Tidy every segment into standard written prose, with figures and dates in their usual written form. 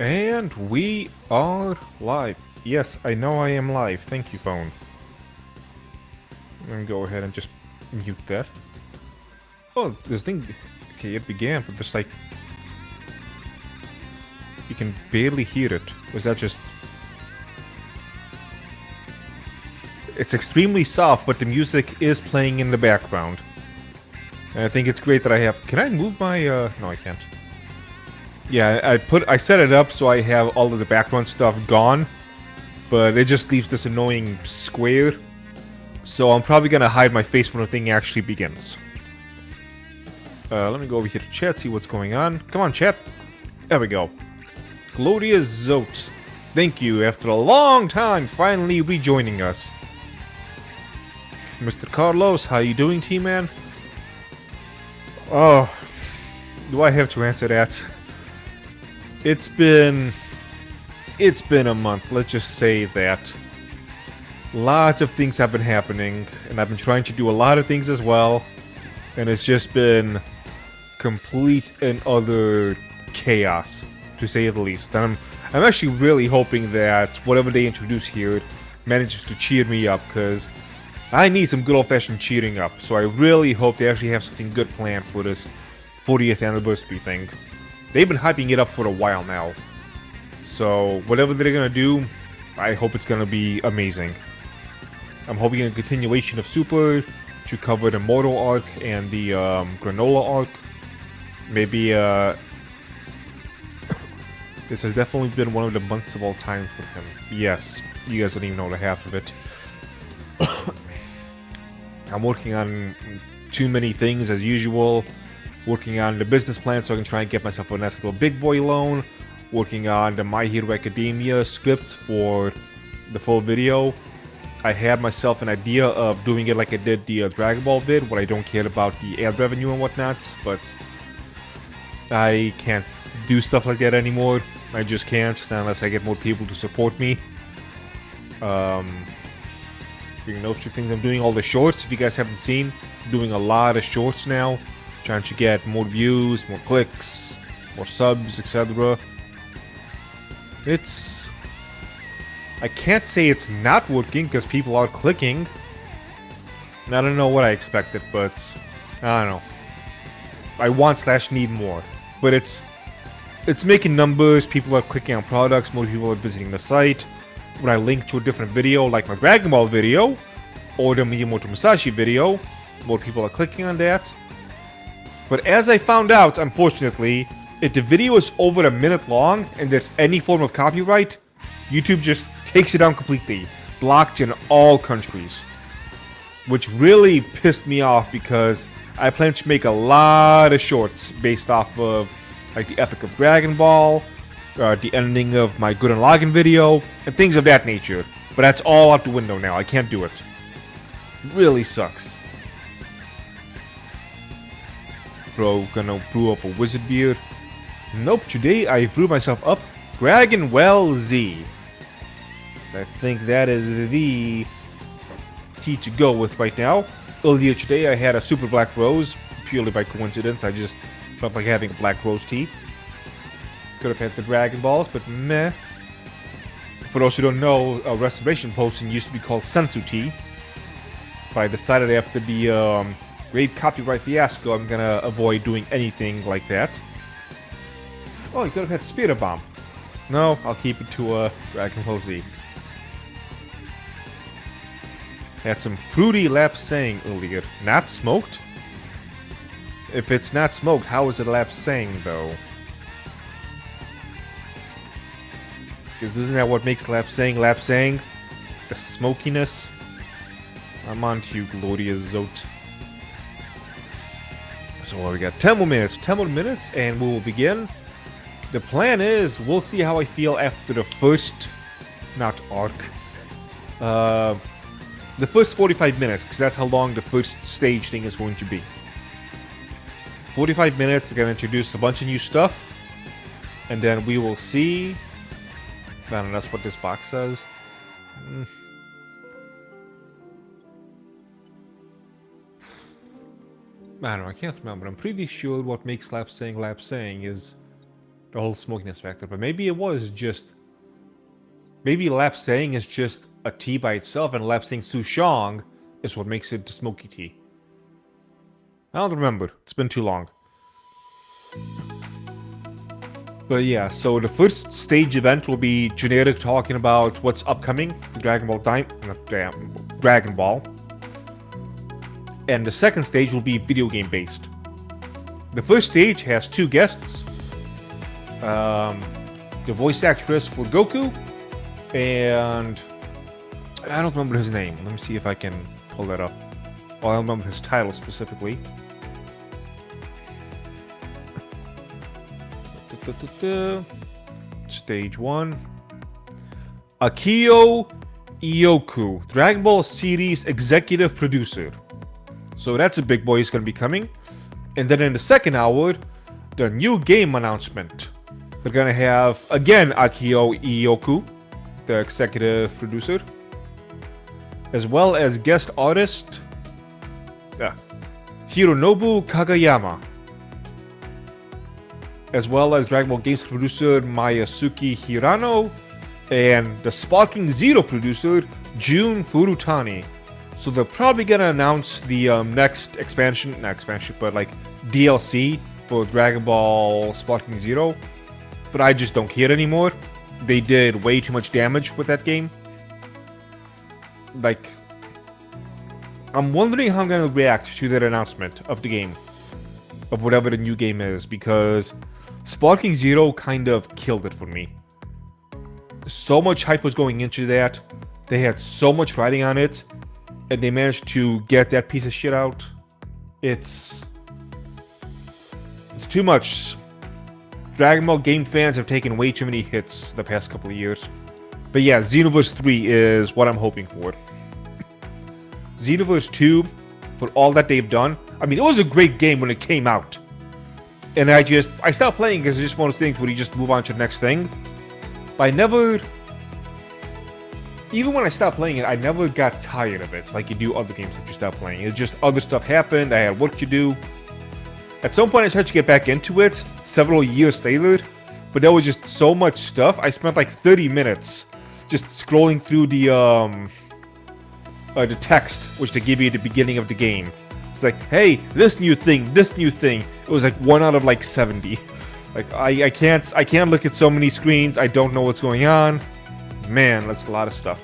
And we are live. Yes, I know I am live. Thank you, phone. I'm gonna go ahead and just mute that. Oh, this thing... Okay, it began, but just like... You can barely hear it. Was that just... It's extremely soft, but the music is playing in the background. And I think it's great that I have... Can I move my... No, I can't. Yeah, I set it up so I have all of the background stuff gone. But it just leaves this annoying square. So I'm probably gonna hide my face when the thing actually begins. Let me go over here to chat, see what's going on. Come on, chat. There we go. Gloria Zote. Thank you, after a long time, finally rejoining us. Mr. Carlos, how you doing, T-Man? Oh, do I have to answer that? It's been a month, let's just say that. Lots of things have been happening, and I've been trying to do a lot of things as well. And it's just been complete and utter chaos, to say the least. And I'm actually really hoping that whatever they introduce here manages to cheer me up, because I need some good old-fashioned cheering up. So I really hope they actually have something good planned for this 40th anniversary thing. They've been hyping it up for a while now. So whatever they're gonna do, I hope it's gonna be amazing. I'm hoping a continuation of Super to cover the Mortal arc and the Granola arc. Maybe this has definitely been one of the months of all time for him. Yes, you guys don't even know the half of it. I'm working on too many things as usual. Working on the business plan so I can try and get myself a nice little big boy loan. Working on the My Hero Academia script for the full video. I had myself an idea of doing it like I did the Dragon Ball vid, where I don't care about the ad revenue and whatnot, but I can't do stuff like that anymore. I just can't, unless I get more people to support me. You know, two things. I'm doing all the shorts. If you guys haven't seen, I'm doing a lot of shorts now. Trying to get more views, more clicks, more subs, etc. It's... I can't say it's not working, because people are clicking. And I don't know what I expected, but... I don't know. I want/need more. But it's making numbers, people are clicking on products, more people are visiting the site. When I link to a different video, like my Dragon Ball video, or the Miyamoto Musashi video, more people are clicking on that. But as I found out, unfortunately, if the video is over a minute long and there's any form of copyright, YouTube just takes it down completely. Blocked in all countries. Which really pissed me off because I plan to make a lot of shorts based off of like the Epic of Dragon Ball, the ending of my Gurren Lagann video, and things of that nature. But that's all out the window now. I can't do it. Really sucks. Bro, gonna brew up a wizard beer. Nope, today I brew myself up Dragon Well Z. I think that is the tea to go with right now. Earlier today I had a super black rose, purely by coincidence. I just felt like having a black rose tea. Could have had the Dragon Balls, but meh. For those who don't know, Restoration Potion used to be called Sensu tea. But I decided after the great copyright fiasco, I'm gonna avoid doing anything like that. Oh, you could have had Spirit Bomb. No, I'll keep it to Dragon Ball Z. Had some fruity lapsang earlier. Not smoked? If it's not smoked, how is it lapsang though? Because isn't that what makes lapsang lapsang? The smokiness? I'm on to you, Gloria Zote. So we got 10 more minutes. 10 more minutes and we will begin. The plan is, we'll see how I feel after the first... Not arc. The first 45 minutes, because that's how long the first stage thing is going to be. 45 minutes, they're going to introduce a bunch of new stuff. And then we will see... I don't know, that's what this box says. I don't know, I can't remember. I'm pretty sure what makes lapsang lapsang is the whole smokiness factor. But maybe it was just... Maybe lapsang is just a tea by itself, and lapsang souchong is what makes it the smoky tea. I don't remember. It's been too long. But yeah, so the first stage event will be generic talking about what's upcoming, Dragon Ball. And the second stage will be video game based. The first stage has 2 guests. The voice actress for Goku, and I don't remember his name. Let me see if I can pull that up. Well, I don't remember his title specifically. Stage 1. Akio Ioku, Dragon Ball series executive producer. So that's a big boy. He's going to be coming. And then in the second hour, the new game announcement. They're going to have, again, Akio Ioku, the executive producer, as well as guest artist Hironobu Kagayama, as well as Dragon Ball Games producer Mayasuke Hirano, and the Sparking Zero producer Jun Furutani. So they're probably gonna announce the next expansion, not expansion, but like DLC for Dragon Ball Sparking Zero. But I just don't care anymore. They did way too much damage with that game. Like, I'm wondering how I'm gonna react to that announcement of the game, of whatever the new game is, because Sparking Zero kind of killed it for me. So much hype was going into that. They had so much riding on it, and they managed to get that piece of shit out. It's too much. Dragon Ball game fans have taken way too many hits the past couple of years. But yeah, Xenoverse 3 is what I'm hoping for. Xenoverse 2, for all that they've done, I mean, it was a great game when it came out. And I stopped playing because it's just one of those things where you just move on to the next thing. But I never... Even when I stopped playing it, I never got tired of it like you do other games that you stop playing. It's just other stuff happened, I had work to do. At some point I tried to get back into it, several years later, but there was just so much stuff. I spent like 30 minutes just scrolling through the text, which they give you at the beginning of the game. It's like, hey, this new thing. It was like 1 out of like 70. Like, I can't look at so many screens. I don't know what's going on. Man, that's a lot of stuff.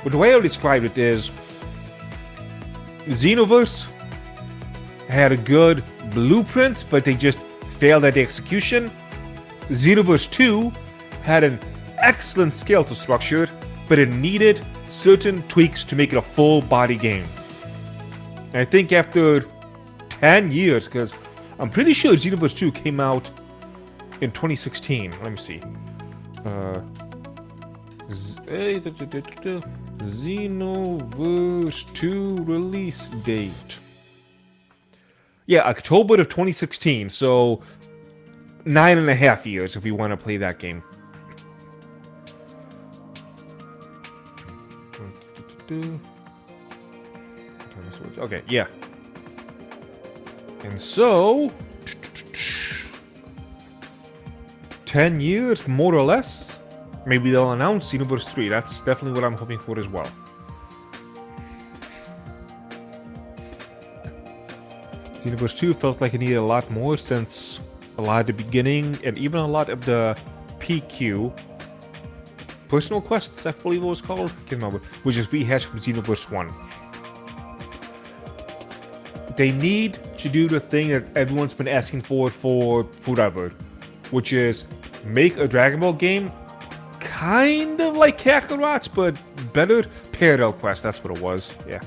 But the way I would describe it is, Xenoverse had a good blueprint, but they just failed at the execution. Xenoverse 2 had an excellent skeletal structure, but it needed certain tweaks to make it a full-body game. And I think after 10 years, because I'm pretty sure Xenoverse 2 came out in 2016. Let me see. Xenoverse 2 release date. Yeah, October of 2016, so 9.5 years if you want to play that game. Okay, yeah. And so... 10 years, more or less. Maybe they'll announce Xenoverse 3. That's definitely what I'm hoping for as well. Xenoverse 2 felt like it needed a lot more, since a lot at the beginning, and even a lot of the PQ, Personal Quests, I believe it was called, I can't remember, which is rehashed from Xenoverse 1. They need to do the thing that everyone's been asking for forever, which is make a Dragon Ball game kind of like Kakarot's, but better. Parallel Quest, that's what it was, yeah.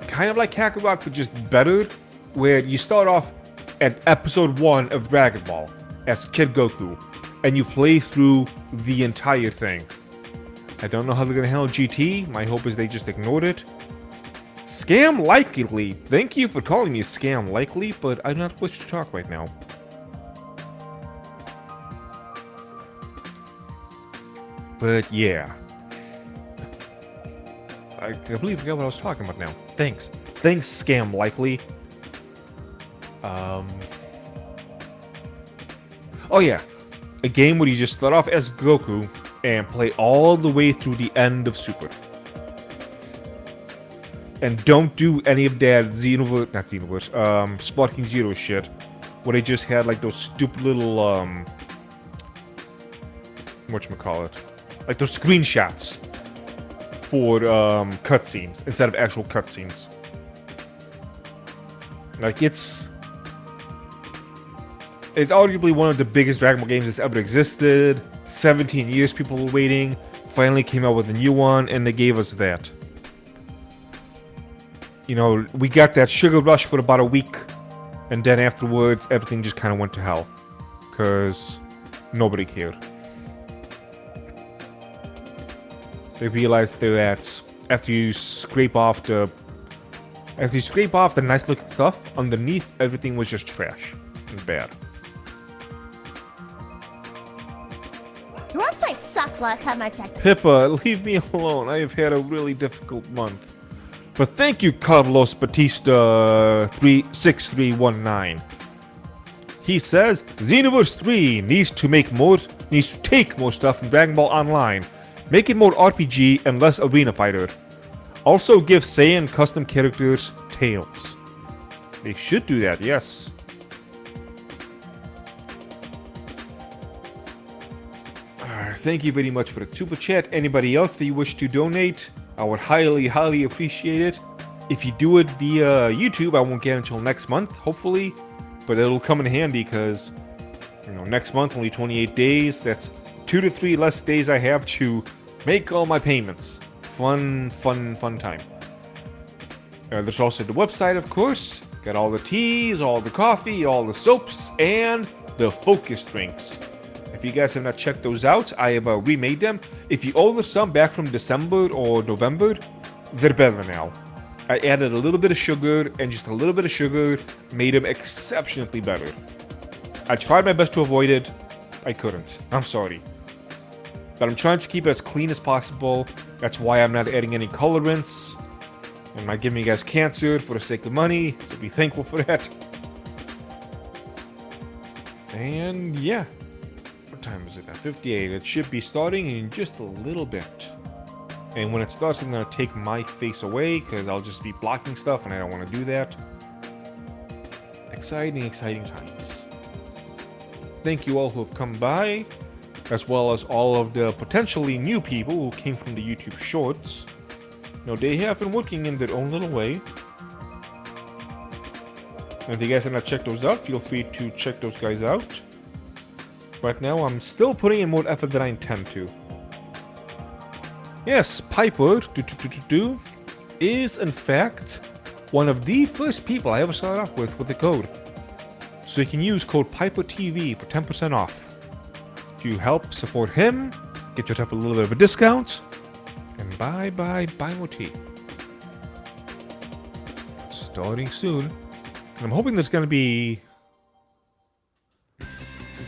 Kind of like Kakarot, but just better, where you start off at episode 1 of Dragon Ball as Kid Goku, and you play through the entire thing. I don't know how they're gonna handle GT. My hope is they just ignored it. Scam Likely. Thank you for calling me Scam Likely, but I do not wish to talk right now. But yeah. I completely forgot what I was talking about now. Thanks. Thanks, Scam Likely. Oh yeah, a game where you just start off as Goku and play all the way through the end of Super. And don't do any of that Sparking Zero shit, where they just had like those stupid little whatchamacallit, like those screenshots for cutscenes instead of actual cutscenes. Like it's arguably one of the biggest Dragon Ball games that's ever existed. 17 years people were waiting. Finally came out with a new one, and they gave us that. You know, we got that sugar rush for about a week, and then afterwards, everything just kind of went to hell. Because nobody cared. They realized that after you scrape off the nice looking stuff, underneath, everything was just trash and bad. Your website sucks last time I checked. Pippa, leave me alone. I have had a really difficult month. But thank you, Carlos Batista 6319. He says Xenoverse 3 needs to take more stuff from Dragon Ball Online. Make it more RPG and less arena fighter. Also give Saiyan custom characters tails. They should do that, yes. Thank you very much for the super chat. Anybody else that you wish to donate, I would highly, highly appreciate it. If you do it via YouTube, I won't get it until next month, hopefully. But it'll come in handy because, you know, next month, only 28 days. That's 2 to 3 less days I have to make all my payments. Fun time. There's also the website, of course. Got all the teas, all the coffee, all the soaps, and the focus drinks. If you guys have not checked those out, I have remade them. If you order some back from December or November, they're better now. I added a little bit of sugar, and just a little bit of sugar made them exceptionally better. I tried my best to avoid it. I couldn't. I'm sorry. But I'm trying to keep it as clean as possible. That's why I'm not adding any colorants. I'm not giving you guys cancer for the sake of money, so be thankful for that. And yeah. What time is it now? 58. It should be starting in just a little bit. And when it starts, I'm going to take my face away because I'll just be blocking stuff and I don't want to do that. Exciting, exciting times. Thank you all who have come by, as well as all of the potentially new people who came from the YouTube Shorts. Now, they have been working in their own little way. And if you guys have not checked those out, feel free to check those guys out. Right now, I'm still putting in more effort than I intend to. Yes, Piper is in fact one of the first people I ever started off with the code. So you can use code PiperTV for 10% off. To help support him, get yourself a little bit of a discount, and buy more tea. Starting soon. And I'm hoping there's gonna be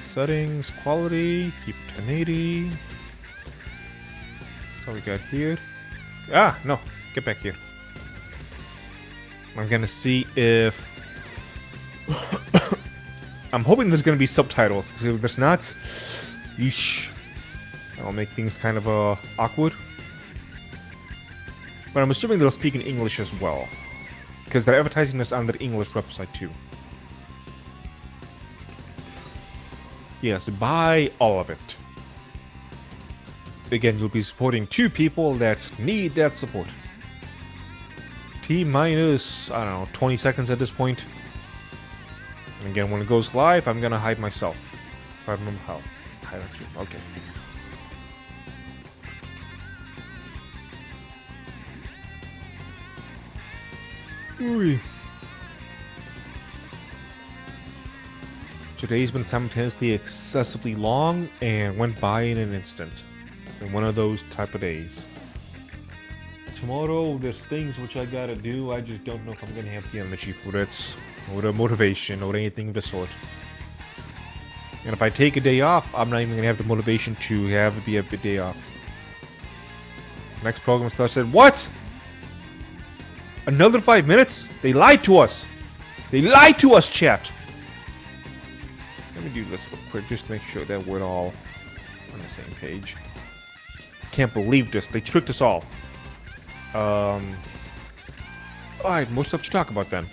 settings, quality, keep 1080. That's all we got here. Ah, no, get back here. I'm gonna see if I'm hoping there's gonna be subtitles, because if there's not, yeesh, that'll make things kind of awkward. But I'm assuming they'll speak in English as well, because they're advertising this on their English website too. Yes, buy all of it. Again, you'll be supporting 2 people that need that support. T minus, I don't know, 20 seconds at this point. And again, when it goes live, I'm gonna hide myself. If I remember how. Hide on screen. Okay. Ooh. Today's been simultaneously excessively long and went by in an instant. In one of those type of days. Tomorrow, there's things which I gotta do. I just don't know if I'm gonna have the energy for it, or the motivation, or anything of the sort. And if I take a day off, I'm not even gonna have the motivation to have it be a day off. Next program starts at what? Another 5 minutes? They lied to us. They lied to us, chat. Let me do this real quick just to make sure that we're all on the same page. Can't believe this. They tricked us all. Alright, more stuff to talk about then.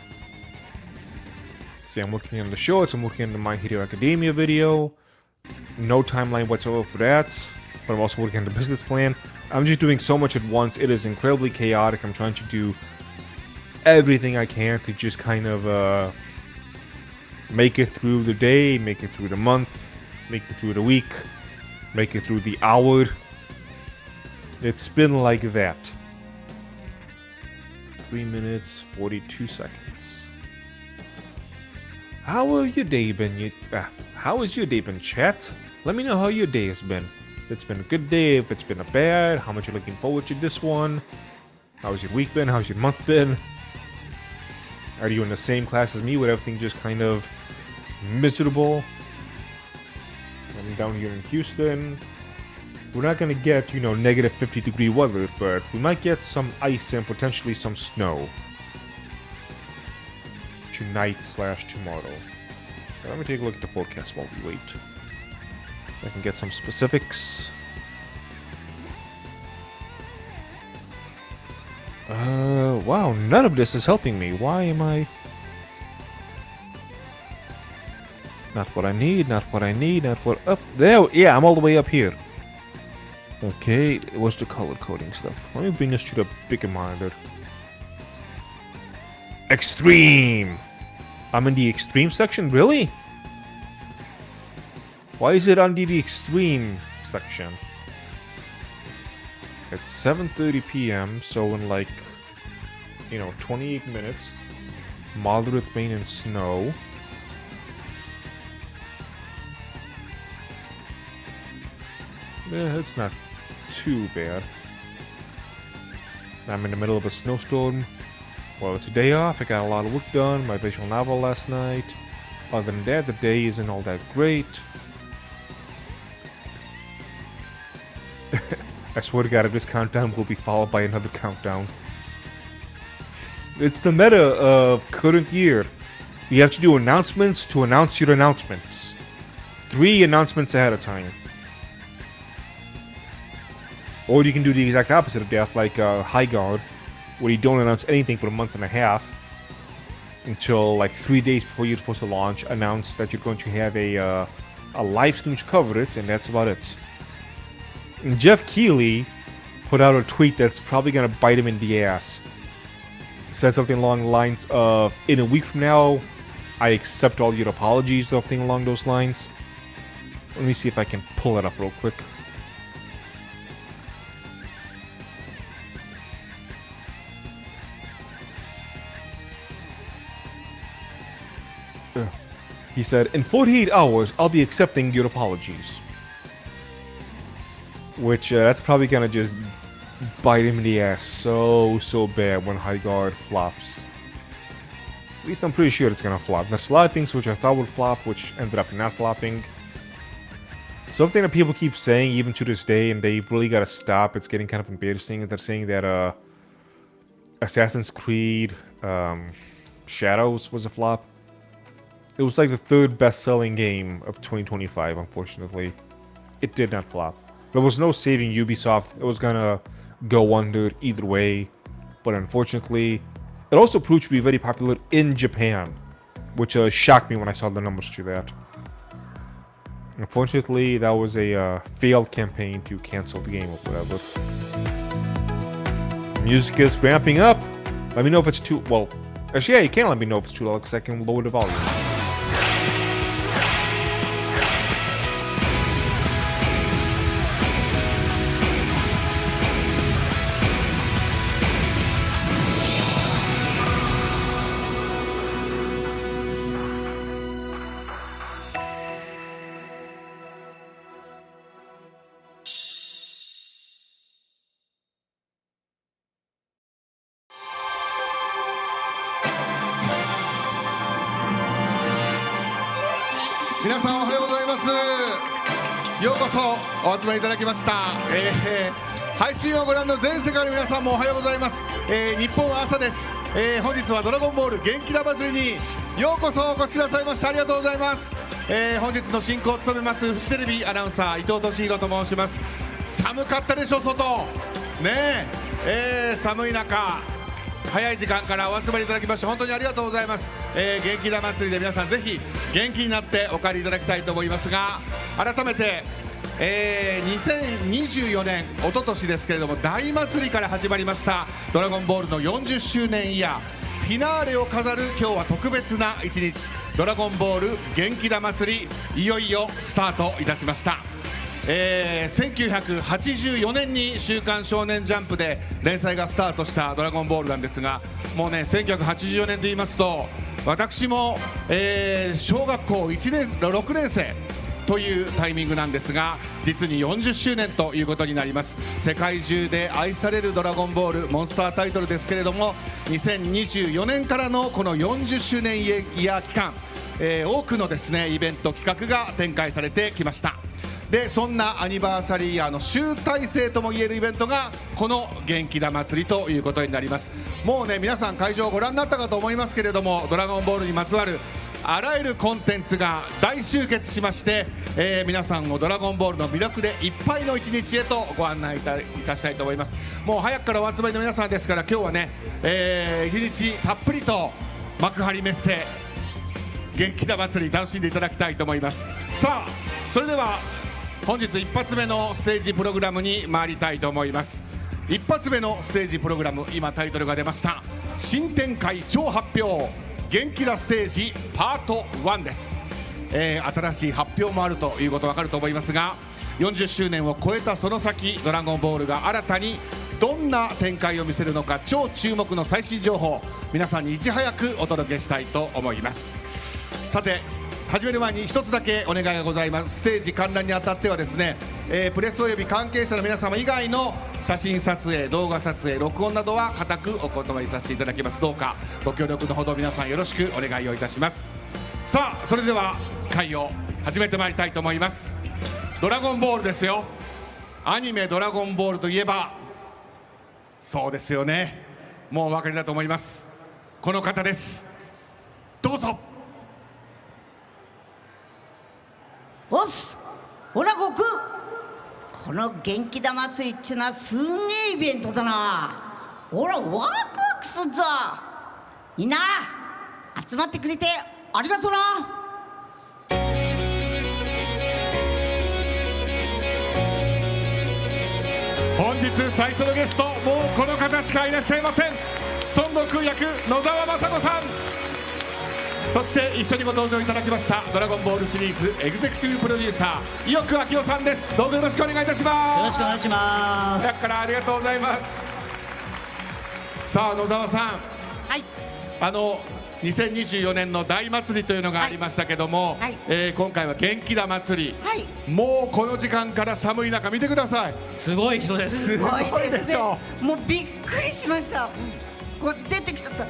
See, I'm working on the shorts, I'm working on the My Hero Academia video. No timeline whatsoever for that. But I'm also working on the business plan. I'm just doing so much at once. It is incredibly chaotic. I'm trying to do everything I can to just kind of make it through the day, make it through the month, make it through the week, make it through the hour. It's been like that. 3 minutes, 42 seconds. How have your day been? How has your day been, chat? Let me know how your day has been. If it's been a good day, if it's been a bad, how much you're looking forward to this one. How's your week been? How's your month been? Are you in the same class as me with everything just kind of miserable? I'm down here in Houston. We're not gonna get, you know, negative 50-degree weather, but we might get some ice and potentially some snow. Tonight/tomorrow. Okay, let me take a look at the forecast while we wait. I can get some specifics. Wow, none of this is helping me. Why am I... Not what I need, not what I need, not what... Up there! Yeah, I'm all the way up here. Okay, what's the color coding stuff? Let me bring this to the bigger monitor. Extreme! I'm in the extreme section? Really? Why is it on the extreme section? It's 7:30 p.m., so in like, you know, 28 minutes. Moderate rain and snow. Yeah, it's not too bad. I'm in the middle of a snowstorm. Well, it's a day off. I got a lot of work done. My visual novel last night. Other than that, the day isn't all that great. I swear to God, if this countdown will be followed by another countdown. It's the meta of current year. You have to do announcements to announce your announcements. 3 announcements ahead of time. Or you can do the exact opposite of that, like High Guard, where you don't announce anything for a month and a half until like 3 days before you're supposed to launch. Announce that you're going to have a live stream to cover it, and that's about it. And Jeff Keighley put out a tweet that's probably gonna bite him in the ass. Said something along the lines of, "In a week from now, I accept all your apologies," something along those lines. Let me see if I can pull it up real quick. He said, "In 48 hours, I'll be accepting your apologies." Which, that's probably gonna just bite him in the ass so bad when High Guard flops. At least I'm pretty sure it's gonna flop. There's a lot of things which I thought would flop, which ended up not flopping. Something that people keep saying, even to this day, and they've really gotta stop, it's getting kind of embarrassing, they're saying that, Assassin's Creed, Shadows was a flop. It was like the 3rd best-selling game of 2025, unfortunately. It did not flop. There was no saving Ubisoft. It was gonna go under either way. But unfortunately, it also proved to be very popular in Japan, which shocked me when I saw the numbers to that. Unfortunately, that was a failed campaign to cancel the game or whatever. Music is ramping up. Let me know if it's too... Well, actually, yeah, you can let me know if it's too loud because I can lower the volume. 皆さんおはようございます。ようこそお集まりいただきました。配信をご覧の全世界の皆さんもおはようございます。日本は朝です。本日はドラゴンボール元気玉祭りにようこそお越しくださいました。ありがとうございます。本日の進行を務めますフジテレビアナウンサー伊藤俊弘と申します。寒かったでしょ外ねえ、寒い中早い時間からお集まりいただきまして本当にありがとうございます。元気玉祭りで皆さんぜひ元気になってお帰りいただきたいと思いますが、改めて、2024年一昨年ですけれども大祭りから始まりましたドラゴンボールの40周年イヤーフィナーレを飾る今日は特別な一日、ドラゴンボール元気玉祭りいよいよスタートいたしました。1984年に週刊少年ジャンプで連載がスタートしたドラゴンボールなんですが、もうね1984年と言いますと私も、小学校1年6年生というタイミングなんですが、実に40周年ということになります。世界中で愛されるドラゴンボールモンスタータイトルですけれども、2024年からのこの40周年イヤー期間、多くのですねイベント企画が展開されてきました。でそんなアニバーサリーイヤーの集大成ともいえるイベントがこの元気玉祭りということになります。もうね皆さん会場をご覧になったかと思いますけれども、ドラゴンボールにまつわるあらゆるコンテンツが大集結しまして、皆さんをドラゴンボールの魅力でいっぱいの一日へとご案内いたしたいと思います。もう早くからお集まりの皆さんですから今日はね、一日たっぷりと幕張メッセ元気玉祭り楽しんでいただきたいと思います。さあそれでは本日一発目のステージプログラムに参りたいと思います。一発目のステージプログラム、今タイトルが出ました。新展開超発表元気なステージパート1です。新しい発表もあるということわかると思いますが、40周年を超えたその先ドラゴンボールが新たにどんな展開を見せるのか、超注目の最新情報皆さんにいち早くお届けしたいと思います。さて始める前に一つだけお願いがございます。ステージ観覧にあたってはですね、プレスおよび関係者の皆様以外の写真撮影、動画撮影、録音などは固くお断りさせていただきます。どうかご協力のほど皆さんよろしくお願いをいたします。さあそれでは会を始めてまいりたいと思います。ドラゴンボールですよ。アニメドラゴンボールといえばそうですよね、もうお分かりだと思います。この方です。どうぞ。おっす、ほらごくこの元気玉祭りっちゅうのはすんげえイベントだな。ほらワクワクすっぞ。みんな集まってくれてありがとな。本日最初のゲスト、もうこの方しかいらっしゃいません。孫悟空役野沢雅子さん、そして一緒にご登場いただきましたドラゴンボールシリーズエグゼクティブプロデューサー伊奥明夫さんです。どうぞよろしくお願いいたします。よろしくお願いします。早くからありがとうございます。さあ野沢さん、はい、2024年の大祭りというのがありましたけども、はい今回は元気玉祭り、はい、もうこの時間から寒い中見てください。すごい人です。すごいでしょう。もうびっくりしました。こう出てきちゃったっ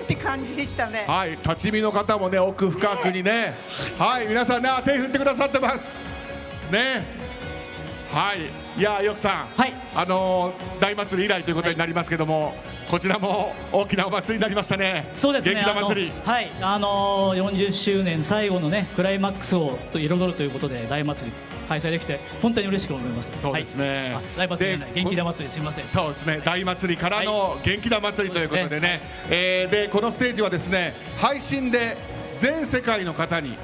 て感じでしたね。はい、立ち見の方もね奥深くにね、はい皆さんね手振ってくださってますね。はい、いやよくさん、はい、大祭り以来ということになりますけども、こちらも大きなお祭りになりましたね。そうですね。元気玉祭り、はい、40周年最後のねクライマックスを彩るということで大祭り開催できて本当に嬉しく思います。そうですね、はい、大祭りじゃない元気玉祭り、すみません。そうですね、大祭りからの元気玉祭りということでね、でこのステージはですね配信で全世界の方に、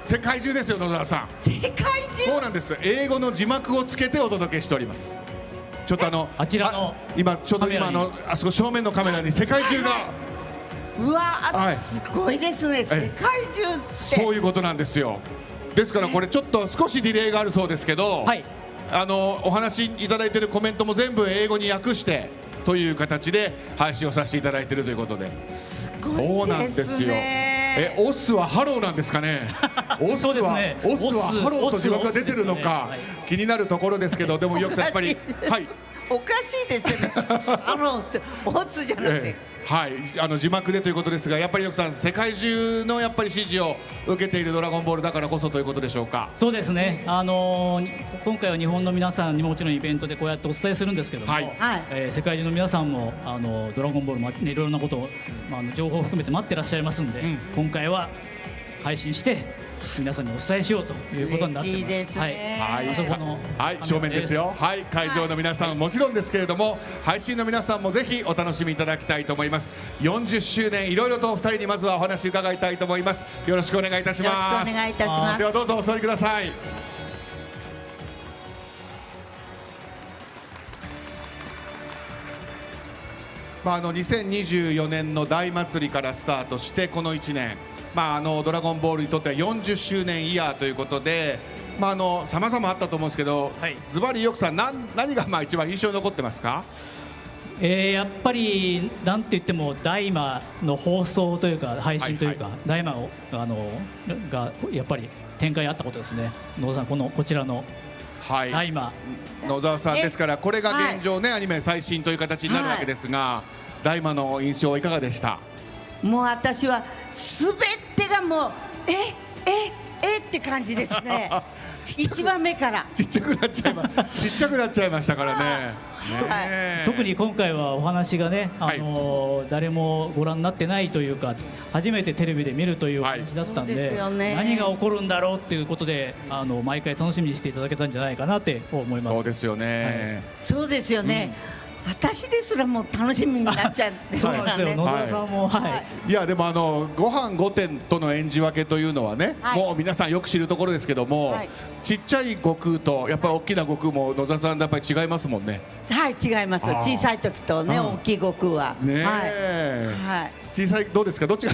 世界中ですよ野沢さん。世界中。そうなんです。英語の字幕をつけてお届けしております。ちょっとあちらの今ちょうど今あそこ正面のカメラに世界中が、うわはいすごいですね。世界中ってそういうことなんですよ。ですからこれちょっと少しディレイがあるそうですけど、はい、お話いただいているコメントも全部英語に訳してという形で配信をさせていただいているということで、すごいそうなんですよ。オスはハローなんですかね。オスそうですね。オスはハローと字幕が出てるのか気になるところですけど、でもよくやっぱりはいおかしいですよね。ってオスじゃなくて、はい、字幕でということですが、やっぱりよくさん世界中のやっぱり支持を受けているドラゴンボールだからこそということでしょうか。そうですね。今回は日本の皆さんにもちろんイベントでこうやってお伝えするんですけども、はい世界中の皆さんもドラゴンボールも、ね、いろいろなことを、情報を含めて待ってらっしゃいますんで、今回は配信して皆さんにお伝えしようということになってます。嬉しいですねはい、あそこのはい正面ですよ。はい会場の皆さんもちろんですけれども、配信の皆さんもぜひお楽しみいただきたいと思います。40周年いろいろとお二人にまずはお話伺いたいと思います。よろしくお願いいたしよろしくます。お願いいたします。ではどうぞお座りください。2024年の大祭りからスタートしてこの1年、ドラゴンボールにとっては40周年イヤーということで、さまざまあったと思うんですけど、ズバリよくさん何が一番印象に残ってますか？やっぱりなんて言っても大魔の放送というか配信というか、大魔をがやっぱり展開あったことですね。野田さんこちらの大魔、野沢さんですからこれが現状ね、アニメ最新という形になるわけですが、大魔の印象はいかがでした？もう私はすべてがもうって感じですね。一番目からちっちゃくなっちゃいましたからね。特に今回はお話がね、誰もご覧になってないというか初めてテレビで見るというお話だったんで、何が起こるんだろうっていうことで毎回楽しみにしていただけたんじゃないかなって思います。そうですよね、そうですよね、私ですらもう楽しみになっちゃってそうなんですよ。野沢さんもいやでもご飯5点との演じ分けというのはね、もう皆さんよく知るところですけども、ちっちゃい悟空とやっぱり大きな悟空も野沢さんやっぱり違いますもんね。はい違います。小さい時とね大きい悟空は小さいどうですか？どっち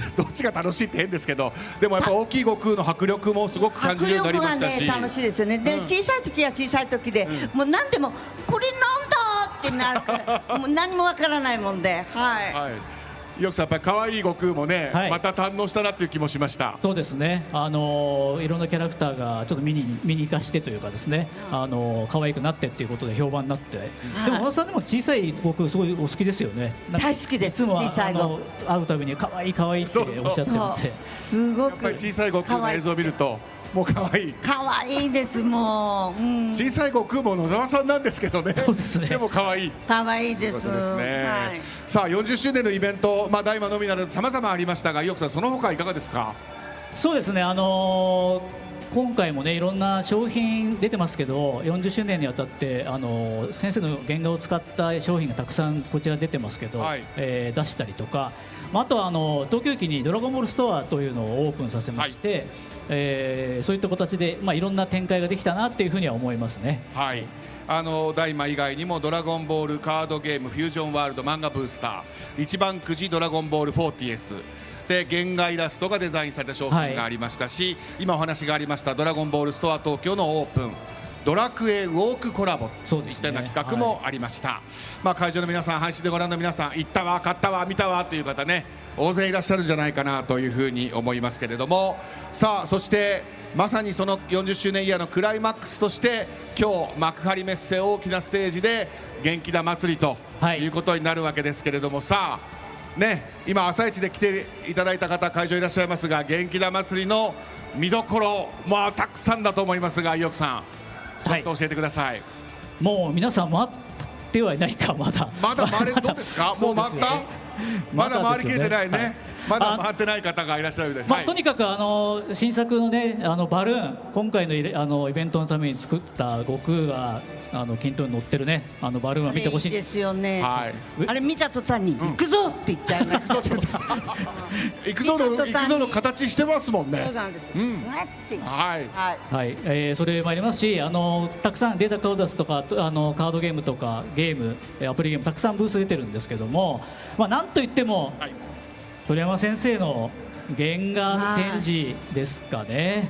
が楽しいって変ですけど、でもやっぱ大きい悟空の迫力もすごく感じるようになりましたし、迫力がね楽しいですよね。で小さい時は小さい時でもう何でもこれなんだってなるからもう何もわからないもんで、よくさやっぱり可愛い悟空もね、また堪能したなっていう気もしました。そうですね。いろんなキャラクターがちょっとミニ化してというかですね、可愛くなってっていうことで評判になって、でも小田さんでも小さい悟空すごいお好きですよね。大好きです。いつも小さい悟空会うたびに可愛い可愛いっておっしゃってるので、すごくやっぱり小さい悟空の映像を見るともう可愛い。可愛いですもう。小さい悟空も野沢さんなんですけどね。そうですね。でも可愛い。可愛いです。さあ40周年のイベント、大魔のみならず様々ありましたが、よくさんその他いかがですか？そうですね。今回もねいろんな商品出てますけど、40周年にあたって先生の原画を使った商品がたくさんこちら出てますけど、出したりとか、あとは東京駅にドラゴンボールストアというのをオープンさせまして、そういった形でいろんな展開ができたなっていうふうには思いますね。大魔以外にもドラゴンボールカードゲームフュージョンワールド漫画ブースター一番くじドラゴンボール 40Sで原画イラストがデザインされた商品がありましたし、今お話がありましたドラゴンボールストア東京のオープンドラクエウォークコラボといったような企画もありました。会場の皆さん、配信でご覧の皆さん、行ったわ買ったわ見たわという方ね大勢いらっしゃるんじゃないかなというふうに思いますけれども、さあそしてまさにその40周年イヤーのクライマックスとして今日幕張メッセ大きなステージで元気だ祭りということになるわけですけれども、さあね今朝一で来ていただいた方会場いらっしゃいますが、元気だ祭りの見どころたくさんだと思いますが、伊予さんちょっと教えてください。もう皆さん待ってはいないかまだ回れどうですか？もう回った？まだ回りきれてないね。まだ回ってない方がいらっしゃるみたいです。とにかく新作のねバルーン、今回のイベントのために作った悟空が均等に乗ってるねバルーンは見てほしいんですよね。あれ見た途端に行くぞって言っちゃいました。行くぞの形してますもんね。そうなんですよ。それもありますし、たくさんデータカード出すとかカードゲームとかゲームアプリゲームたくさんブース出てるんですけども、なんといっても鳥山先生の原画展示ですかね。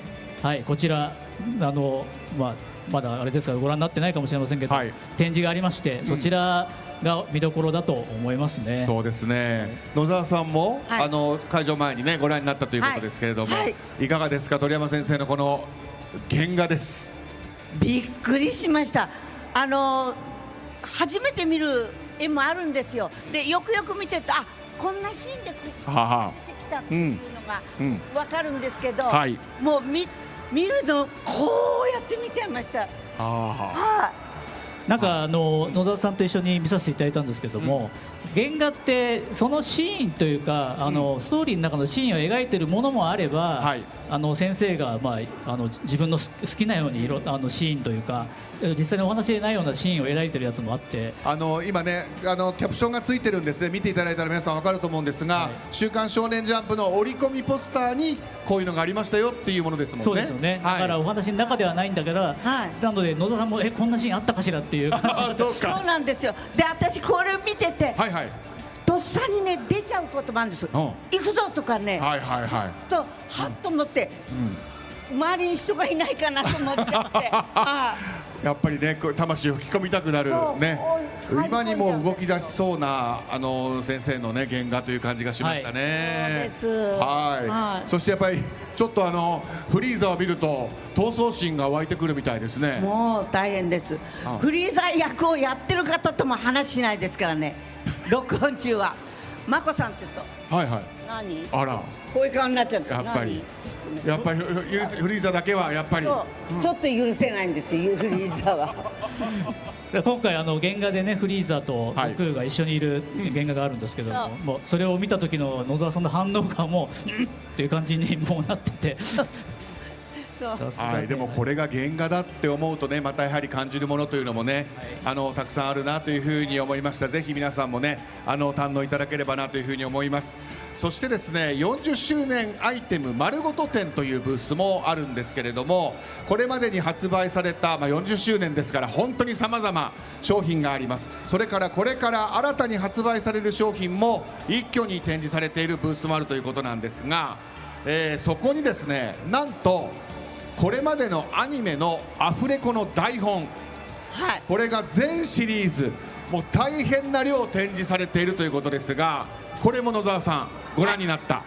こちらまだあれですからご覧になってないかもしれませんけど、展示がありまして、そちらが見どころだと思いますね。そうですね。野沢さんも、会場前にねご覧になったということですけれども、いかがですか？鳥山先生のこの原画です。びっくりしました。初めて見る絵もあるんですよ。でよくよく見てるとこんなシーンで出てきたっていうのが分かるんですけど、もう見るのこうやって見ちゃいました。なんか野沢さんと一緒に見させていただいたんですけども、原画ってそのシーンというかストーリーの中のシーンを描いているものもあれば、はい、先生が、自分の好きなようにシーンというか実際にお話でないようなシーンを描いてるやつもあって、今ねキャプションがついてるんですね。見ていただいたら皆さん分かると思うんですが、週刊少年ジャンプの折り込みポスターにこういうのがありましたよっていうものですもんね。そうですよね、だからお話の中ではないんだから、なので野田さんもこんなシーンあったかしらっていう感じそうか。そうなんですよ。で私これ見てて、はいはい、とっさにね出ちゃう言葉なんです。行くぞとかね、はいはいはい、とはっと思って、周りに人がいないかなと思っちゃってやっぱりね魂を吹き込みたくなるね、今にも動き出しそうな先生のね原画という感じがしましたね。そうです。はい、そしてやっぱりちょっとフリーザを見ると闘争心が湧いてくるみたいですね。もう大変です。フリーザ役をやってる方とも話しないですからね録音中は。眞子さんって言うとはいはい、何あらこういう顔になっちゃうんですよ。やっぱりフリーザだけはやっぱりちょっと許せないんですよフリーザは。今回原画でねフリーザと悟空が一緒にいる原画があるんですけども、もうそれを見た時の野沢さんの反応がもうっていう感じにもうなっててはい、でもこれが原画だって思うとねまたやはり感じるものというのもね、たくさんあるなというふうに思いました。ぜひ皆さんもね堪能いただければなというふうに思います。そしてですね40周年アイテム丸ごと展というブースもあるんですけれども、これまでに発売された、40周年ですから本当にさまざま商品があります。それからこれから新たに発売される商品も一挙に展示されているブースもあるということなんですが、そこにですねなんとこれまでのアニメのアフレコの台本、これが全シリーズもう大変な量展示されているということですが、これも野沢さんご覧になった？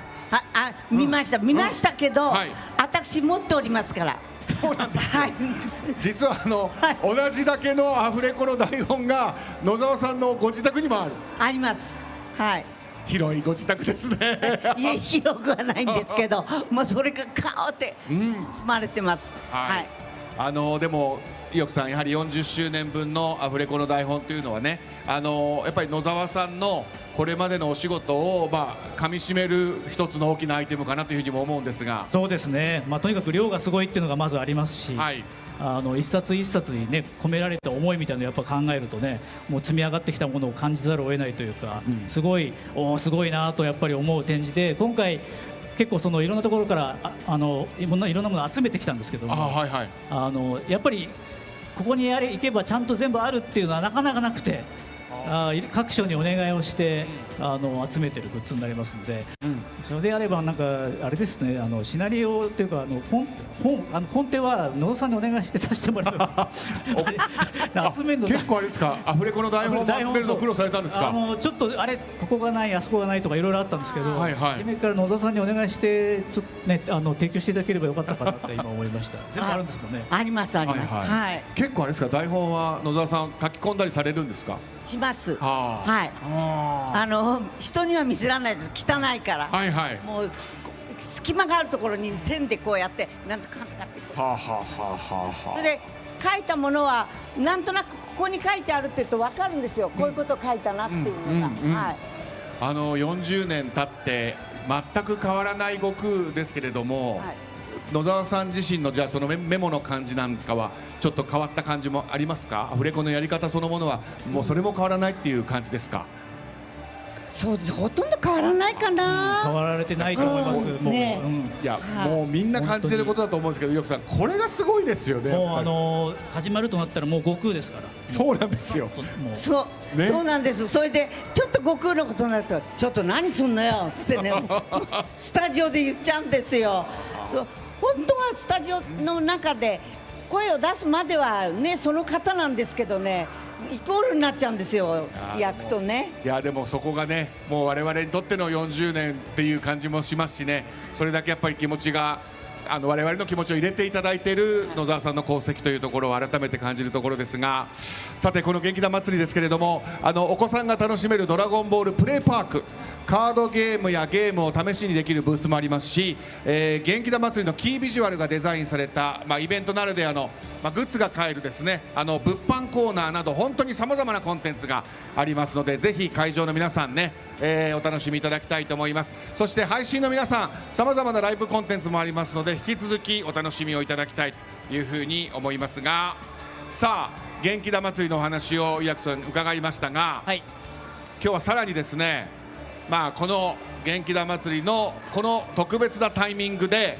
見ましたけど、私持っておりますから。そうなんですよ。実は同じだけのアフレコの台本が野沢さんのご自宅にもある。あります。はい。広いご自宅ですね。家広くはないんですけど、もうそれがカーって組まれてます。はい。でも伊代さんやはり40周年分のアフレコの台本というのはね、やっぱり野沢さんのこれまでのお仕事を噛み締める一つの大きなアイテムかなというふうにも思うんですが。そうですね。とにかく量がすごいっていうのがまずありますし。一冊一冊にね込められた思いみたいなのをやっぱ考えるとね、もう積み上がってきたものを感じざるを得ないというか、すごいなとやっぱり思う展示で、今回結構いろんなところからいろんなものを集めてきたんですけども、やっぱりここに行けばちゃんと全部あるっていうのはなかなかなくて、各所にお願いをして集めてるグッズになりますので、それであればなんかあれですね、シナリオというかコンテは野田さんにお願いして出してもらう。集めるの結構あれですか、アフレコの台本を集めるの苦労されたんですか？ちょっとここがないあそこがないとかいろいろあったんですけど、初めから野田さんにお願いしてちょっとね提供していただければよかったかなって今思いました。全部あるんですもんね。ありますあります。はい。結構あれですか、台本は野沢さん書き込んだりされるんですか？します。はい。人には見せられないです。汚いから。もう隙間があるところに線でこうやってなんとかんとかって。それで書いたものはなんとなくここに書いてあるって言うと分かるんですよ。こういうことを書いたなっていうのが。40年経って全く変わらない悟空ですけれども。野沢さん自身のじゃあそのメモの感じなんかはちょっと変わった感じもありますか？アフレコのやり方そのものはもうそれも変わらないっていう感じですか？そうです。ほとんど変わらないかな。変わられてないと思います。いやもうみんな感じてることだと思うんですけど、伊代さんこれがすごいですよね。もう始まるとなったらもう悟空ですから。そうなんですよ。そうなんです。それでちょっと悟空のことになるとちょっと何すんのよつってねスタジオで言っちゃうんですよ。本当はスタジオの中で声を出すまではねその方なんですけどね、イコールになっちゃうんですよ、役とね。いやでもそこがねもう我々にとっての40年っていう感じもしますしね、それだけやっぱり気持ちが我々の気持ちを入れていただいている野沢さんの功績というところを改めて感じるところですが、さてこの元気玉祭りですけれども、お子さんが楽しめるドラゴンボールプレイパーク、カードゲームやゲームを試しにできるブースもありますし、元気玉祭りのキービジュアルがデザインされた、イベントならではの、グッズが買えるですね、物販コーナーなど本当にさまざまなコンテンツがありますので、ぜひ会場の皆さんね、お楽しみいただきたいと思います。そして配信の皆さん、さまざまなライブコンテンツもありますので、引き続きお楽しみをいただきたいというふうに思いますが、さあ元気玉祭りのお話をイアクさん伺いましたが、はい、今日はさらにですね、この元気玉祭りのこの特別なタイミングで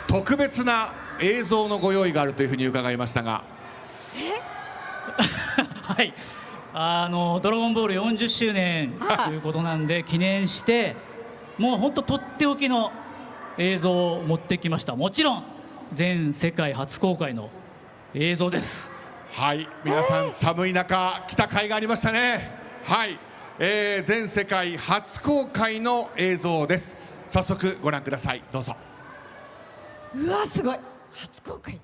特別な映像のご用意があるというふうに伺いましたが。はい、ドラゴンボール40周年ということなんで、記念してもう本当とっておきの映像を持ってきました。もちろん全世界初公開の映像です。はい、皆さん寒い中来た甲斐がありましたね。はい、全世界初公開の映像です。早速ご覧ください。どうぞ。うわすごい、初公開。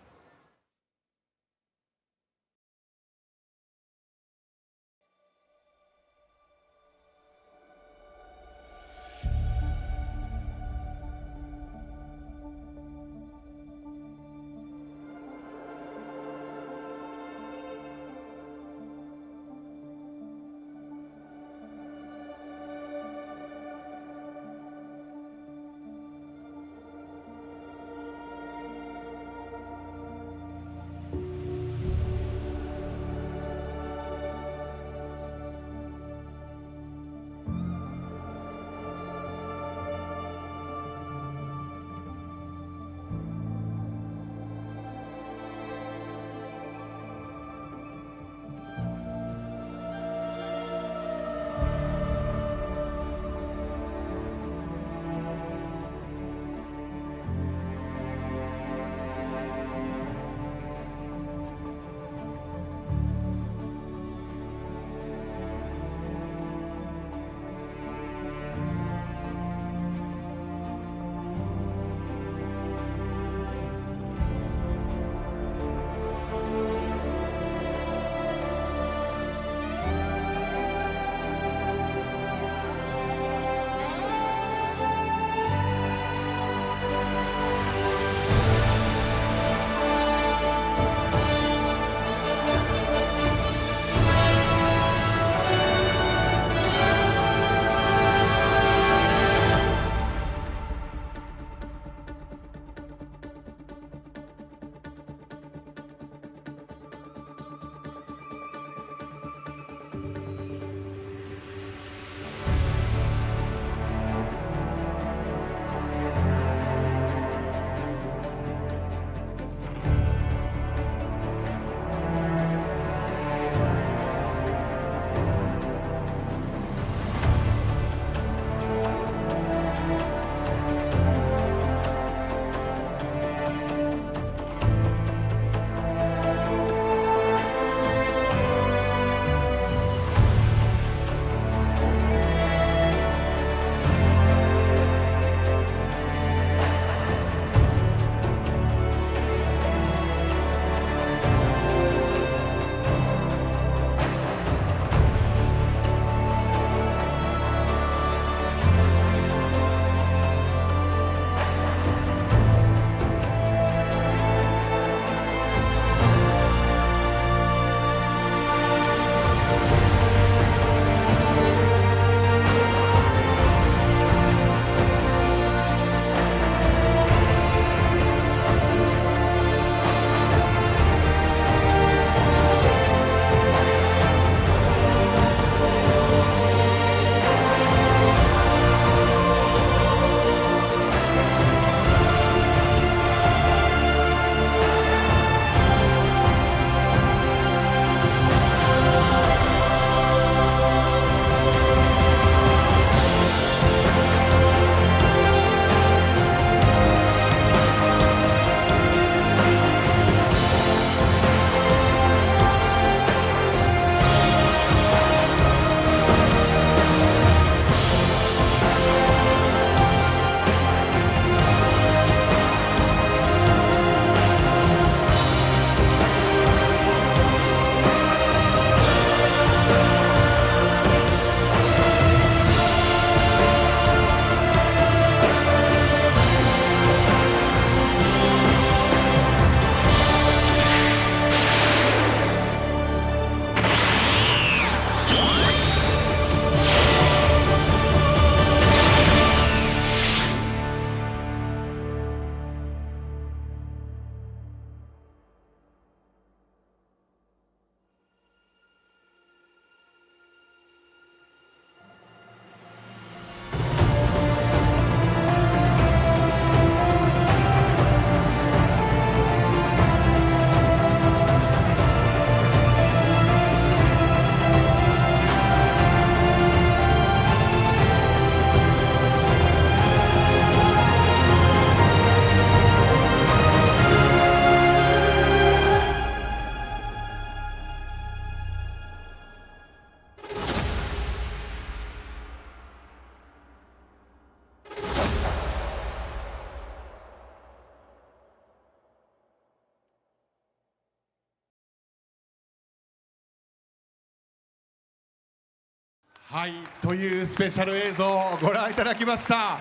はい、というスペシャル映像をご覧いただきました。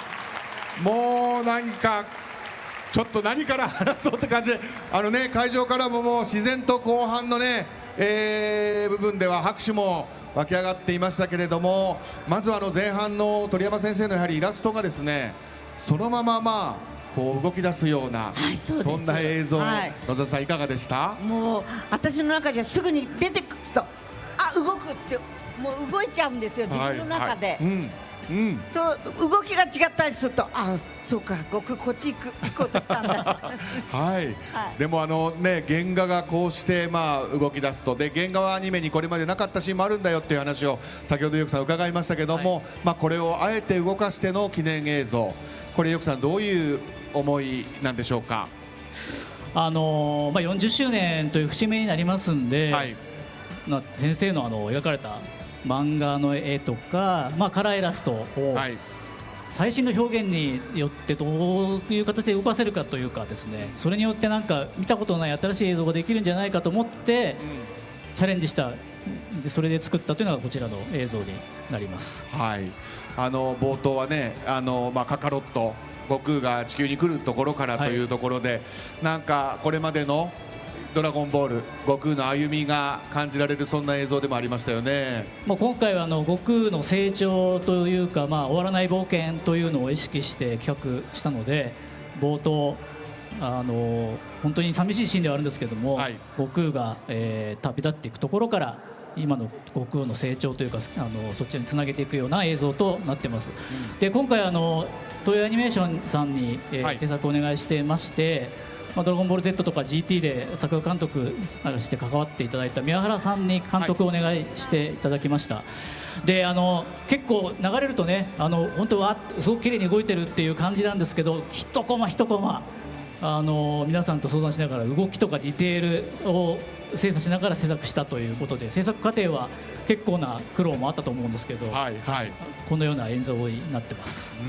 もう何かちょっと何から話そうって感じで、会場からももう自然と後半のね、部分では拍手も湧き上がっていましたけれども、まずは前半の鳥山先生のやはりイラストがですね、そのままこう動き出すような、はい、そうです。そんな映像、はい、野澤さんいかがでした？もう私の中じゃすぐに出てくると、あ、動くってもう動いちゃうんですよ、自分の中で。と動きが違ったりすると、あ、そうか、僕こっち行こうとしたんだ。はい、でも原画がこうして動き出すと、で原画はアニメにこれまでなかったシーンもあるんだよっていう話を先ほどよくさん伺いましたけども、これをあえて動かしての記念映像、これよくさんどういう思いなんでしょうか？40周年という節目になりますんで、先生の描かれた漫画の絵とか、カラーイラストを最新の表現によってどういう形で動かせるかというかですね、それによってなんか見たことのない新しい映像ができるんじゃないかと思ってチャレンジしたで、それで作ったというのがこちらの映像になります。はい、冒頭はね、カカロット悟空が地球に来るところからというところで、なんかこれまでのドラゴンボール悟空の歩みが感じられる、そんな映像でもありましたよね。今回は悟空の成長というか、終わらない冒険というのを意識して企画したので、冒頭本当に寂しいシーンではあるんですけども、悟空が、旅立っていくところから今の悟空の成長というか、そっちにつなげていくような映像となってます。で今回東映アニメーションさんに、制作をお願いしてまして、ドラゴンボール Z とか GT で作画監督して関わっていただいた宮原さんに監督をお願いしていただきました。で結構流れるとね、本当はすごく綺麗に動いてるっていう感じなんですけど、一コマ一コマ皆さんと相談しながら動きとかディテールを精査しながら制作したということで、制作過程は結構な苦労もあったと思うんですけど、このような演奏になってます。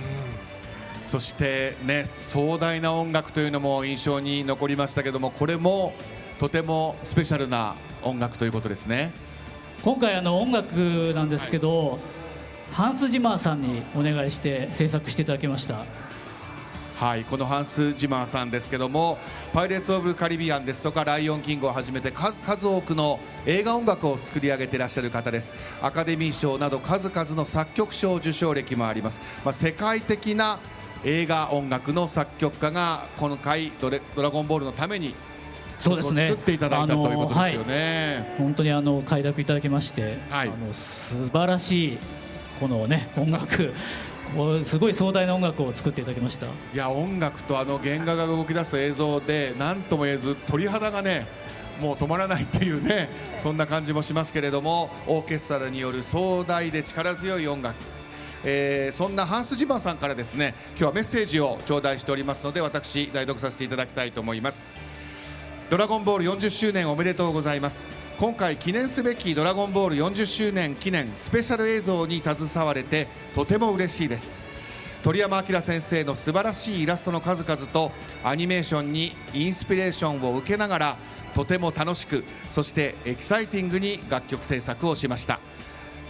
そしてね、壮大な音楽というのも印象に残りましたけども、これもとてもスペシャルな音楽ということですね。今回音楽なんですけど、ハンス・ジマーさんにお願いして制作していただきました。はい、このハンス・ジマーさんですけども、パイレーツ・オブ・カリビアンですとかライオン・キングをはじめて数多くの映画音楽を作り上げていらっしゃる方です。アカデミー賞など数々の作曲賞受賞歴もあります。世界的な映画音楽の作曲家が今回ドラゴンボールのために作っていただいたということですよね。本当に快諾いただきまして、素晴らしいこのね音楽すごい壮大な音楽を作っていただきました。いや、音楽と原画が動き出す映像で何とも言えず鳥肌がねもう止まらないっていうね、そんな感じもしますけれども、オーケストラによる壮大で力強い音楽、そんなハンス・ジマーさんからですね、今日はメッセージを頂戴しておりますので、私代読させていただきたいと思います。ドラゴンボール40周年おめでとうございます。今回記念すべきドラゴンボール40周年記念スペシャル映像に携われてとても嬉しいです。鳥山明先生の素晴らしいイラストの数々とアニメーションにインスピレーションを受けながら、とても楽しく、そしてエキサイティングに楽曲制作をしました。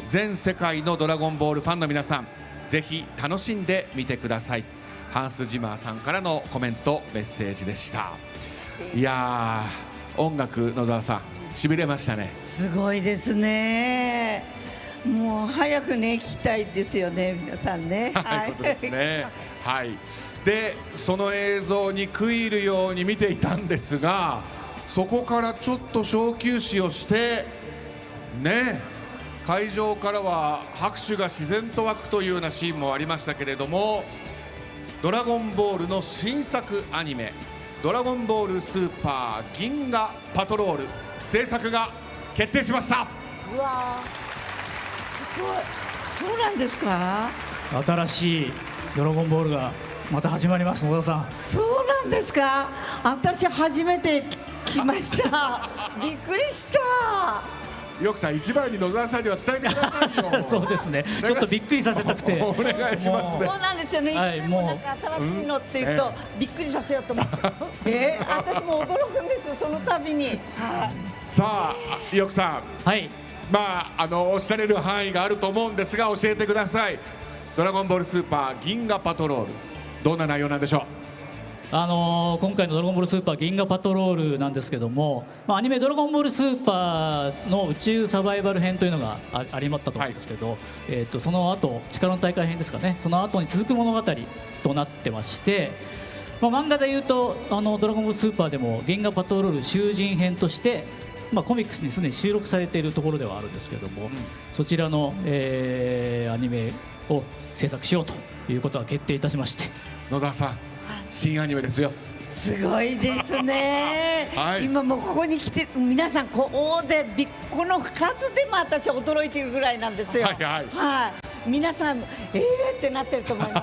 全世界のドラゴンボールファンの皆さん、ぜひ楽しんでみてください。ハンス・ジマーさんからのコメントメッセージでした。いやー、音楽、野澤さんしびれましたね。すごいですね。もう早くね聞きたいですよね、皆さんね。はい、ことですね。はい。でその映像に食い入るように見ていたんですが、そこからちょっと小休止をしてね。会場からは拍手が自然と湧くというようなシーンもありましたけれども、ドラゴンボールの新作アニメドラゴンボールスーパー銀河パトロール制作が決定しました。うわー、すごい。そうなんですか？新しいドラゴンボールがまた始まります。野田さん、そうなんですか？私初めて来ましたびっくりした。よくさん、一番に野澤さんには伝えてくださいよ。そうですね、ちょっとびっくりさせたくてお願いしますね。そうなんですよね、いつでもなんか新しいのって言うと、びっくりさせようと思って私も驚くんですよ、その度に。さあ、よくさん、はい、おっしゃれる範囲があると思うんですが、教えてください。ドラゴンボールスーパー銀河パトロール、どんな内容なんでしょう。今回の「ドラゴンボールスーパー銀河パトロール」なんですけども、アニメ「ドラゴンボールスーパー」の宇宙サバイバル編というのがありまったと思うんですけど、その後力の大会編ですかね、その後に続く物語となってまして、漫画でいうと「ドラゴンボールスーパー」でも銀河パトロール囚人編として、コミックスにすでに収録されているところではあるんですけども、そちらの、アニメを制作しようということが決定いたしまして、野沢さん、新アニメですよ。すごいですね、はい、今もうここに来て皆さん大勢この数でも私驚いているぐらいなんですよ。皆さんってなってると思います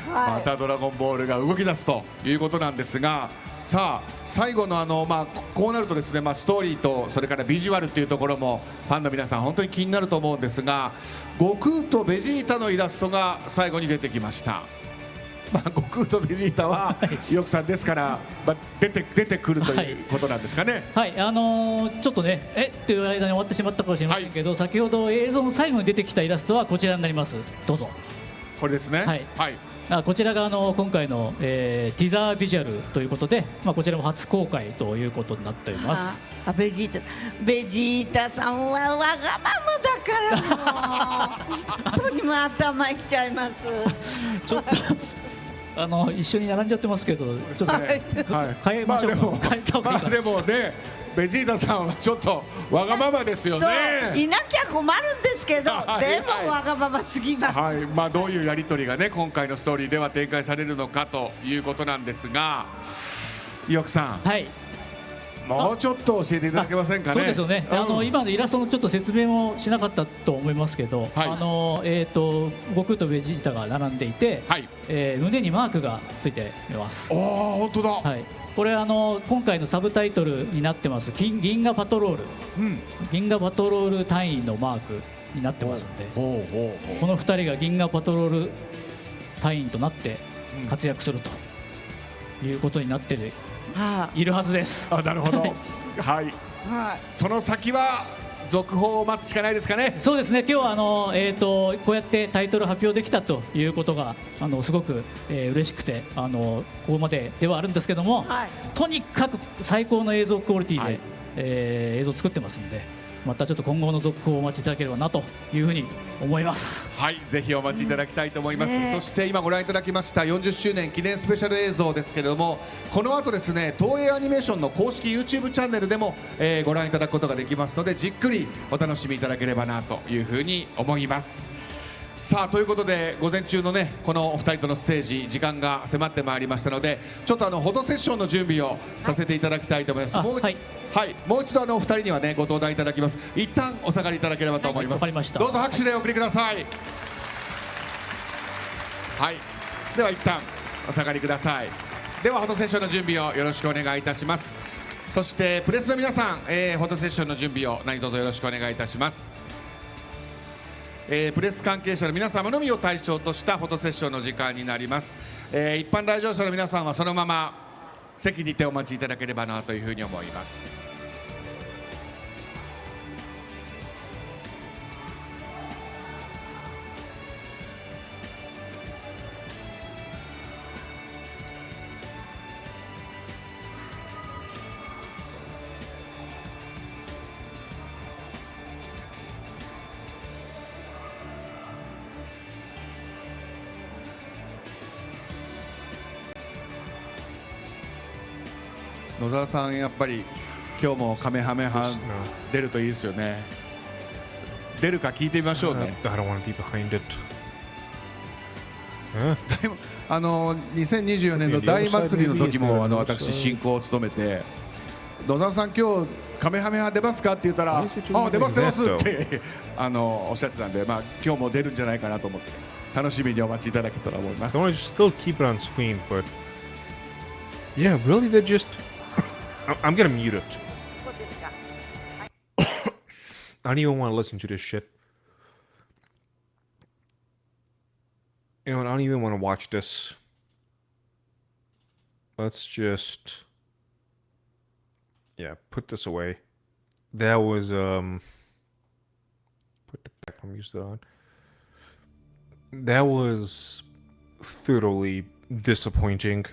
今、またドラゴンボールが動き出すということなんですが、さあ最後のこうなるとですね、ストーリーとそれからビジュアルっていうところもファンの皆さん本当に気になると思うんですが、悟空とベジータのイラストが最後に出てきました。悟空とベジータは伊予さんですから、出てくるということなんですかね。はい、ちょっとねっていう間に終わってしまったかもしれませんけど、先ほど映像の最後に出てきたイラストはこちらになります。どうぞ。これですね。はい、こちらが今回の、ティザービジュアルということで、こちらも初公開ということになっております。ベジータさんはわがままだからもう本当にもう頭きちゃいますちょっと一緒に並んじゃってますけど、ちょっと変えましょうか。変えた方がいいか。でもね、ベジータさんはちょっとわがままですよね。いなきゃ困るんですけど、でもわがまますぎます。どういうやり取りがね今回のストーリーでは展開されるのかということなんですが、伊予さん、もうちょっと教えていただけませんかね。そうですよね、今のイラストのちょっと説明もしなかったと思いますけど、悟空とベジータが並んでいて、胸にマークがついています。本当だ。これ今回のサブタイトルになってます銀河パトロール、銀河パトロール隊員のマークになってますので、この2人が銀河パトロール隊員となって活躍するということになっているはずです。なるほど。その先は続報を待つしかないですかね。そうですね。今日はこうやってタイトル発表できたということがすごく嬉しくて、ここまでではあるんですけども、とにかく最高の映像クオリティで、映像を作ってますんで、またちょっと今後の続報をお待ちいただければなというふうに思います。ぜひお待ちいただきたいと思います。そして今ご覧いただきました40周年記念スペシャル映像ですけれども、この後ですね、東映アニメーションの公式 YouTube チャンネルでも、ご覧いただくことができますので、じっくりお楽しみいただければなというふうに思います。さあということで、午前中のねこのお二人とのステージ、時間が迫ってまいりましたので、ちょっとフォトセッションの準備をさせていただきたいと思います。もう一度お二人にはねご登壇いただきます。一旦お下がりいただければと思います。どうぞ拍手でお送りください。では一旦お下がりください。ではフォトセッションの準備をよろしくお願いいたします。そしてプレスの皆さん、フォトセッションの準備を何卒よろしくお願いいたします。プレス関係者の皆様のみを対象としたフォトセッションの時間になります。一般来場者の皆さんはそのまま席にてお待ちいただければなというふうに思います。野沢さん、やっぱり今日もカメハメハ出るといいですよね。出るか聞いてみましょうね。I don't want to be behind it. 2024年の大祭りの時も私進行を務めて、野沢さん今日カメハメハ出ますかって言ったら、出ますっておっしゃってたんで、今日も出るんじゃないかなと思って楽しみにお待ちいただけたら思います。Don't still keep it on screen, but yeah, really, they just. I'm gonna mute it. I don't even want to listen to this shit. You know what? I don't even want to watch this. Let's just, put this away. That was platform you used it on. That was thoroughly disappointing.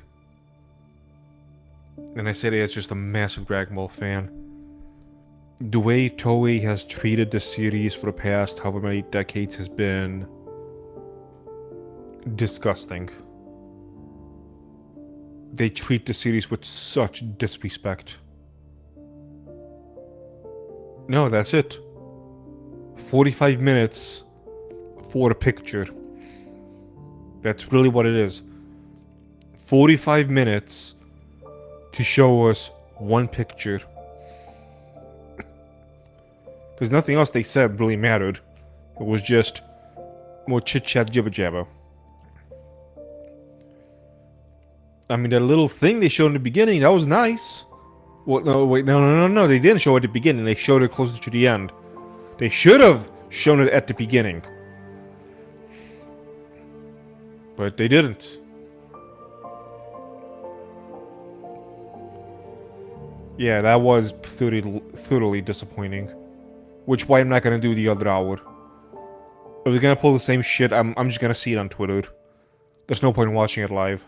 And I say that as just a massive Dragon Ball fan. The way Toei has treated the series for the past however many decades has been disgusting. They treat the series with such disrespect. No, that's it. 45 minutes for a picture. That's really what it is. 45 minutes to show us one picture. Because nothing else they said really mattered. It was just more chit-chat, jibber-jabber. I mean, that little thing they showed in the beginning, that was nice. Well, no, wait, no. They didn't show it at the beginning. They showed it closer to the end. They should have shown it at the beginning. But they didn't. Yeah, that was thoroughly disappointing. Which why I'm not gonna do the other hour. If they're gonna pull the same shit, I'm just gonna see it on Twitter. There's no point in watching it live.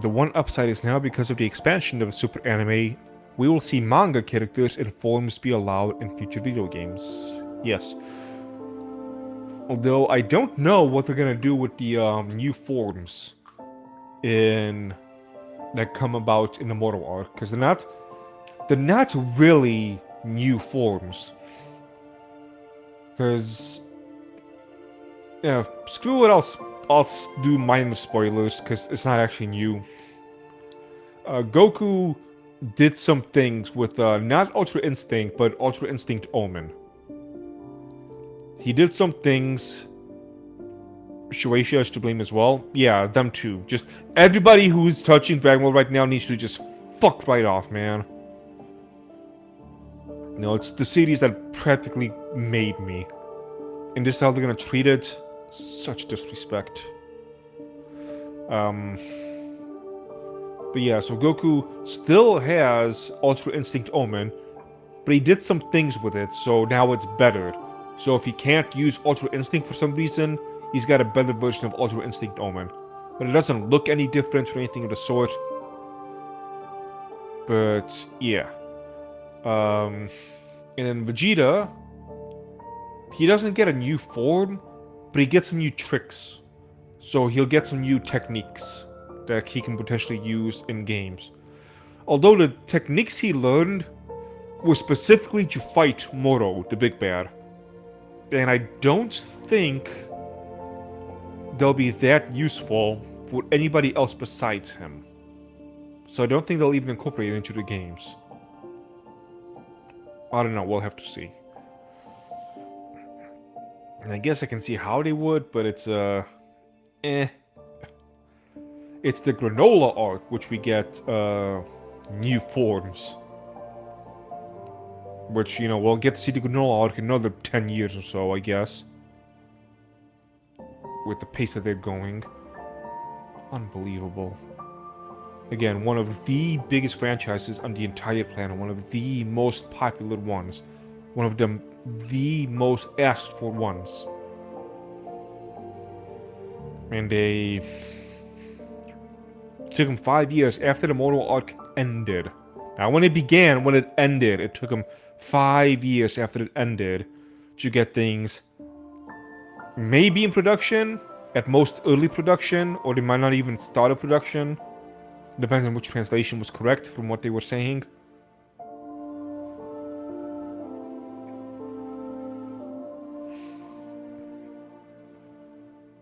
The one upside is now because of the expansion of Super Anime, we will see manga characters and forms be allowed in future video games. Yes. Although I don't know what they're gonna do with the new forms that come about in the Mortal arc, because they're not really new forms. Because yeah, screw it, I'll do minor spoilers because it's not actually new. Goku did some things with not Ultra Instinct, but Ultra Instinct Omen. He did some things. Shueisha is to blame as well. Yeah, them too. Just everybody who's touching Dragon Ball right now needs to just fuck right off, man. No, it's the series that practically made me. And this is how they're gonna treat it. Such disrespect. But yeah, so Goku still has Ultra Instinct Omen, but he did some things with it, so now it's better. So if he can't use Ultra Instinct for some reason, he's got a better version of Ultra Instinct Omen. But it doesn't look any different or anything of the sort. But yeah. And then Vegeta, he doesn't get a new form, but he gets some new tricks. So he'll get some new techniques that he can potentially use in games. Although the techniques he learned were specifically to fight Moro, the big bad. And I don't think they'll be that useful for anybody else besides him. So I don't think they'll even incorporate it into the games. I don't know, we'll have to see. And I guess I can see how they would, but it's It's the Granola arc, which we get new forms. Which, you know, we'll get to see the Granola arc in another 10 years or so, I guess. With the pace that they're going. Unbelievable. Again, one of the biggest franchises on the entire planet. One of the most popular ones. One of the most asked for ones. And they took them 5 years after the Mortal arc ended. Now, when it ended, it took them 5 years after it ended to get things maybe in production, at most early production, or they might not even start a production. Depends on which translation was correct from what they were saying.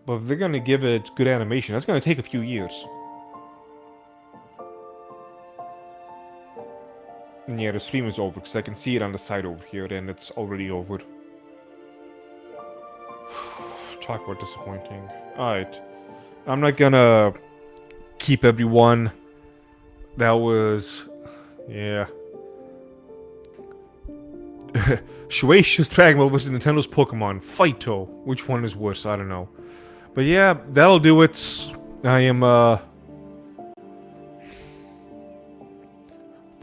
But if they're gonna give it good animation, that's gonna take a few years. And yeah, the stream is over, because I can see it on the side over here, and it's already over. Talk about disappointing. Alright. I'm not gonna keep everyone. That was... yeah. Shueisha's Dragon Ball versus Nintendo's Pokemon. Fighto. Which one is worse? I don't know. But yeah, that'll do it. I am,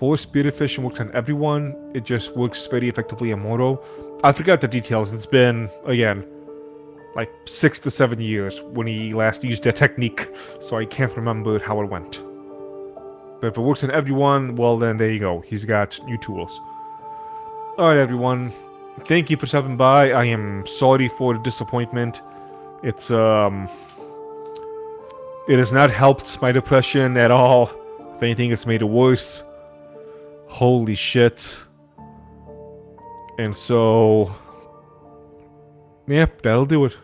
Force Spearfish works on everyone. It just works very effectively on Moro. I forgot the details. It's been, again, like 6 to 7 years when he last used that technique, so I can't remember how it went. But if it works on everyone, well then there you go. He's got new tools. Alright everyone, thank you for stopping by. I am sorry for the disappointment. It has not helped my depression at all. If anything, it's made it worse. Holy shit. And so, yep, that'll do it.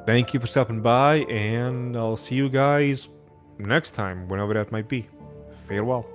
Thank you for stopping by, and I'll see you guys next time, whenever that might be. Farewell.